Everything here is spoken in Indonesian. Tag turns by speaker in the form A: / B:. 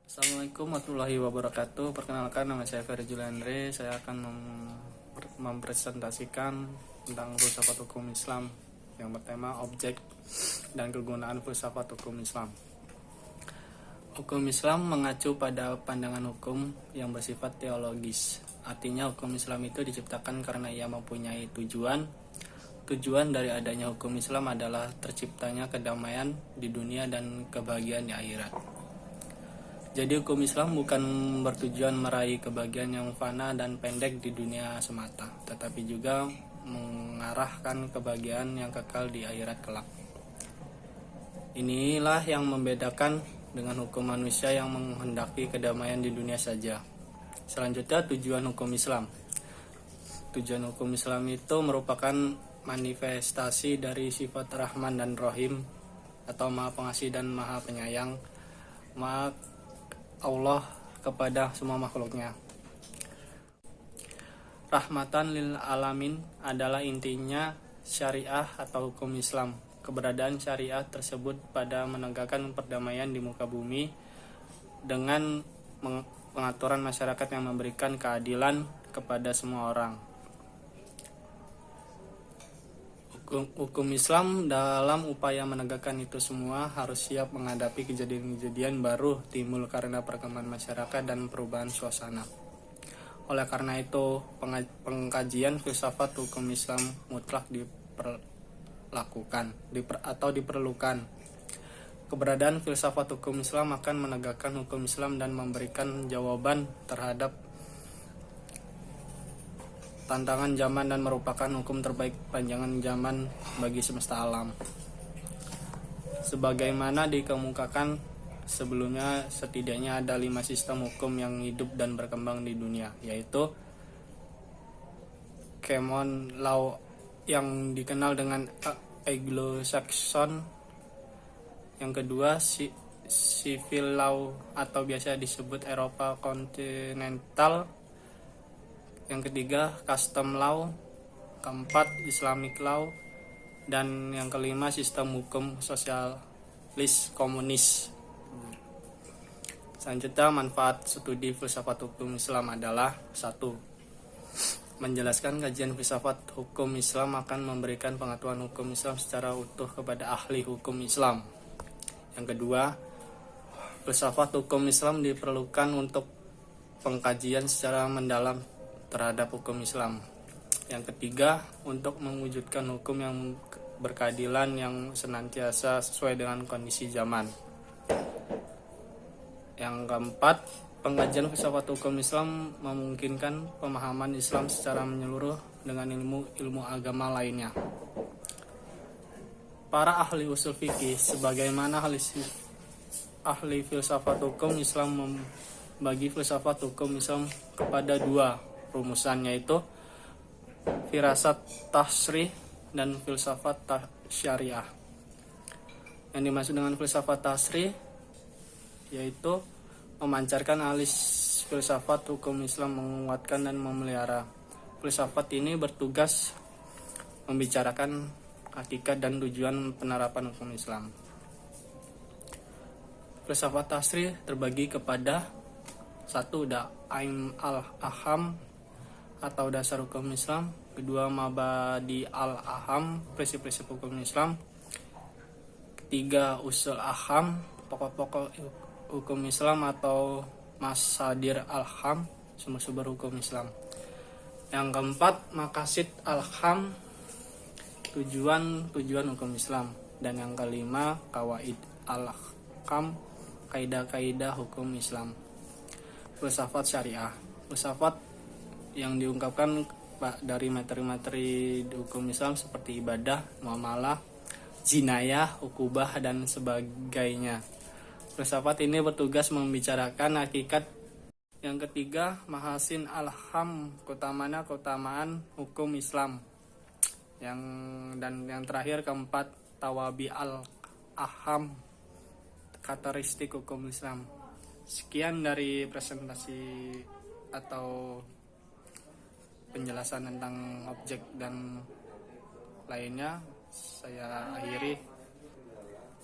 A: Assalamualaikum warahmatullahi wabarakatuh. Perkenalkan, nama saya Ferry Juliandre. Saya akan mempresentasikan tentang filsafat hukum Islam yang bertema objek dan kegunaan filsafat hukum Islam. Hukum Islam mengacu pada pandangan hukum yang bersifat teologis. Artinya hukum Islam itu diciptakan karena ia mempunyai tujuan. Tujuan dari adanya hukum Islam adalah terciptanya kedamaian di dunia dan kebahagiaan di akhirat. Jadi hukum Islam bukan bertujuan meraih kebahagiaan yang fana dan pendek di dunia semata, tetapi juga mengarahkan kebahagiaan yang kekal di akhirat kelak. Inilah yang membedakan dengan hukum manusia yang menghendaki kedamaian di dunia saja. Selanjutnya, tujuan hukum Islam. Tujuan hukum Islam itu merupakan manifestasi dari sifat Rahman dan Rahim atau Maha Pengasih dan Maha Penyayang, Maha Allah kepada semua makhluknya. Rahmatan lil alamin adalah intinya syariah atau hukum Islam. Keberadaan syariah tersebut pada menegakkan perdamaian di muka bumi dengan pengaturan masyarakat yang memberikan keadilan kepada semua orang. Hukum Islam dalam upaya menegakkan itu semua harus siap menghadapi kejadian-kejadian baru timbul karena perkembangan masyarakat dan perubahan suasana. Oleh karena itu, pengkajian filsafat hukum Islam mutlak diperlukan. Keberadaan filsafat hukum Islam akan menegakkan hukum Islam dan memberikan jawaban terhadap tantangan zaman dan merupakan hukum terbaik panjangan zaman bagi semesta alam. Sebagaimana dikemukakan sebelumnya, setidaknya ada 5 sistem hukum yang hidup dan berkembang di dunia, yaitu Common Law yang dikenal dengan Anglo-Saxon, yang kedua Civil Law atau biasa disebut Eropa Kontinental, yang ketiga Custom Law, keempat Islamic Law, dan yang kelima sistem hukum sosialis komunis. Selanjutnya, manfaat studi filsafat hukum Islam adalah 1. Menjelaskan kajian filsafat hukum Islam akan memberikan pengetahuan hukum Islam secara utuh kepada ahli hukum Islam. Yang kedua, filsafat hukum Islam diperlukan untuk pengkajian secara mendalam terhadap hukum Islam. Yang ketiga, untuk mewujudkan hukum yang berkeadilan yang senantiasa sesuai dengan kondisi zaman. Yang keempat, pengkajian filsafat hukum Islam memungkinkan pemahaman Islam secara menyeluruh dengan ilmu agama lainnya. Para ahli usul fikih sebagaimana ahli filsafat hukum Islam membagi filsafat hukum Islam kepada 2 rumusan, yaitu firasat tasrih dan filsafat syariah. Yang dimaksud dengan filsafat tasrih yaitu memancarkan alis filsafat hukum Islam, menguatkan dan memelihara. Filsafat ini bertugas membicarakan hakikat dan tujuan penerapan hukum Islam. Filsafat tasrih terbagi kepada 1. Aim al-aham atau dasar hukum Islam. Kedua, mabadi al-aham, prinsip-prinsip hukum Islam. Ketiga, usul aham, pokok-pokok hukum Islam atau masadir al-ham, sumber-sumber hukum Islam. Yang keempat, maqasid al-ham, tujuan hukum Islam. Dan yang kelima, qawaid al-ham, kaidah-kaidah hukum Islam. Filsafat syariah, filsafat yang diungkapkan dari materi-materi hukum Islam seperti ibadah, muamalah, jinayah, ukubah, dan sebagainya. Filsafat ini bertugas membicarakan hakikat. Yang ketiga, mahasin al-ham, keutamaan hukum Islam. Dan yang terakhir, keempat, tawabi al-aham, karakteristik hukum Islam. Sekian dari presentasi atau penjelasan tentang objek dan lainnya. Saya akhiri.